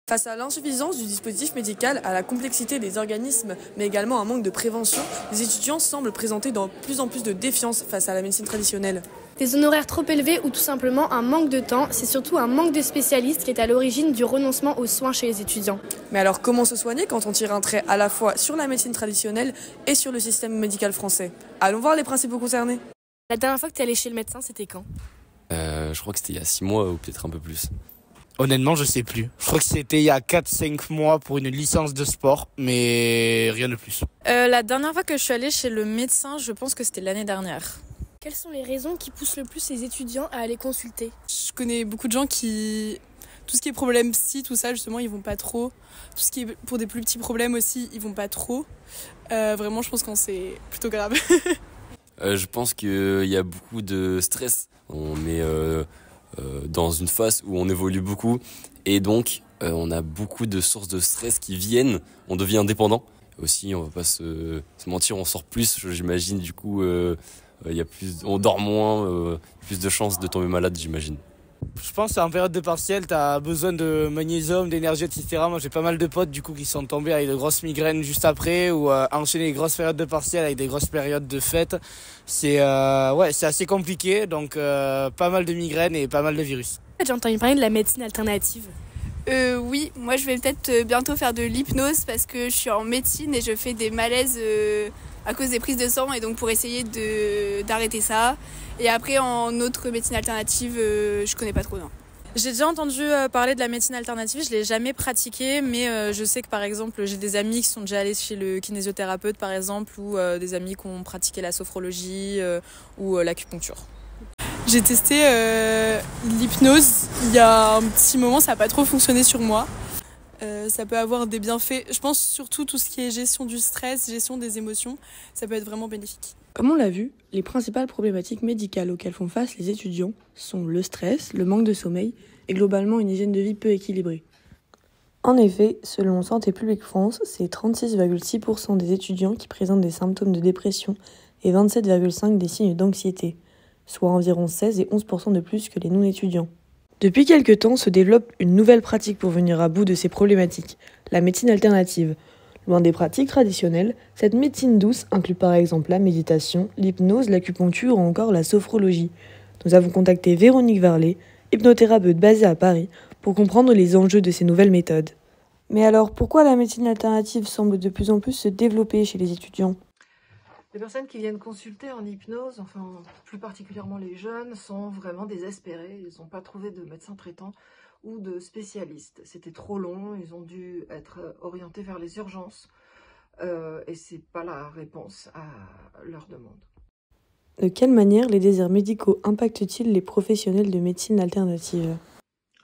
Face à l'insuffisance du dispositif médical, à la complexité des organismes, mais également à un manque de prévention, les étudiants semblent présenter de plus en plus de défiance face à la médecine traditionnelle. Des honoraires trop élevés ou tout simplement un manque de temps, c'est surtout un manque de spécialistes qui est à l'origine du renoncement aux soins chez les étudiants. Mais alors comment se soigner quand on tire un trait à la fois sur la médecine traditionnelle et sur le système médical français? Allons voir les principaux concernés. La dernière fois que tu es allé chez le médecin, c'était quand? Je crois que c'était il y a 6 mois ou peut-être un peu plus. Honnêtement, je sais plus. Je crois que c'était il y a 4-5 mois pour une licence de sport, mais rien de plus. La dernière fois que je suis allée chez le médecin, je pense que c'était l'année dernière. Quelles sont les raisons qui poussent le plus les étudiants à aller consulter? Je connais beaucoup de gens qui... Tout ce qui est problème psy, tout ça, justement, ils vont pas trop. Tout ce qui est pour des plus petits problèmes aussi, ils vont pas trop. Vraiment, je pense que c'est plutôt grave. Je pense qu'il y a beaucoup de stress. On est dans une phase où on évolue beaucoup et donc on a beaucoup de sources de stress qui viennent. On devient indépendant. Aussi, on va pas se mentir, on sort plus, j'imagine. Du coup, y a on dort moins, plus de chances de tomber malade, j'imagine. Je pense qu'en période de partiel, tu as besoin de magnésium, d'énergie, etc. Moi, j'ai pas mal de potes du coup qui sont tombés avec de grosses migraines juste après ou enchaîner les grosses périodes de partiel avec des grosses périodes de fête. C'est assez compliqué, donc pas mal de migraines et pas mal de virus. J'ai entendu parler de la médecine alternative. Oui, moi je vais peut-être bientôt faire de l'hypnose parce que je suis en médecine et je fais des malaises à cause des prises de sang et donc pour essayer d'arrêter ça. Et après en autre médecine alternative, je connais pas trop, non. J'ai déjà entendu parler de la médecine alternative, je l'ai jamais pratiquée, mais je sais que par exemple j'ai des amis qui sont déjà allés chez le kinésithérapeute par exemple, ou des amis qui ont pratiqué la sophrologie ou l'acupuncture. J'ai testé l'hypnose il y a un petit moment, ça n'a pas trop fonctionné sur moi. Ça peut avoir des bienfaits, je pense surtout tout ce qui est gestion du stress, gestion des émotions, ça peut être vraiment bénéfique. Comme on l'a vu, les principales problématiques médicales auxquelles font face les étudiants sont le stress, le manque de sommeil et globalement une hygiène de vie peu équilibrée. En effet, selon Santé publique France, c'est 36,6% des étudiants qui présentent des symptômes de dépression et 27,5% des signes d'anxiété, soit environ 16 et 11% de plus que les non-étudiants. Depuis quelque temps se développe une nouvelle pratique pour venir à bout de ces problématiques, la médecine alternative. Loin des pratiques traditionnelles, cette médecine douce inclut par exemple la méditation, l'hypnose, l'acupuncture ou encore la sophrologie. Nous avons contacté Véronique Varlet, hypnothérapeute basée à Paris, pour comprendre les enjeux de ces nouvelles méthodes. Mais alors, pourquoi la médecine alternative semble de plus en plus se développer chez les étudiants ? Les personnes qui viennent consulter en hypnose, enfin plus particulièrement les jeunes, sont vraiment désespérés. Ils n'ont pas trouvé de médecin traitant ou de spécialiste. C'était trop long, ils ont dû être orientés vers les urgences et c'est pas la réponse à leur demande. De quelle manière les déserts médicaux impactent-ils les professionnels de médecine alternative ?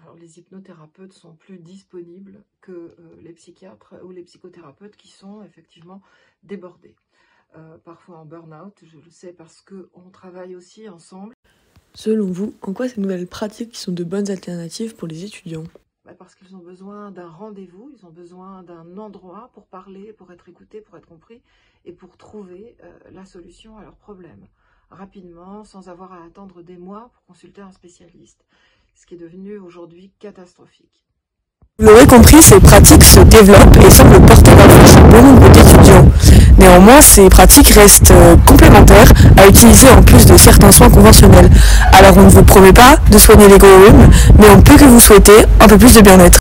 Alors, les hypnothérapeutes sont plus disponibles que les psychiatres ou les psychothérapeutes qui sont effectivement débordés. Parfois en burn-out, je le sais parce qu'on travaille aussi ensemble. Selon vous, en quoi ces nouvelles pratiques sont de bonnes alternatives pour les étudiants ? Parce qu'ils ont besoin d'un rendez-vous, ils ont besoin d'un endroit pour parler, pour être écoutés, pour être compris et pour trouver la solution à leurs problèmes rapidement, sans avoir à attendre des mois pour consulter un spécialiste, ce qui est devenu aujourd'hui catastrophique. Vous l'aurez compris, ces pratiques se développent et semblent porter leur fruit chez bon nombre d'étudiants. Néanmoins, ces pratiques restent complémentaires à utiliser en plus de certains soins conventionnels. Alors on ne vous promet pas de soigner l'égo rhume, mais on peut que vous souhaiter un peu plus de bien-être.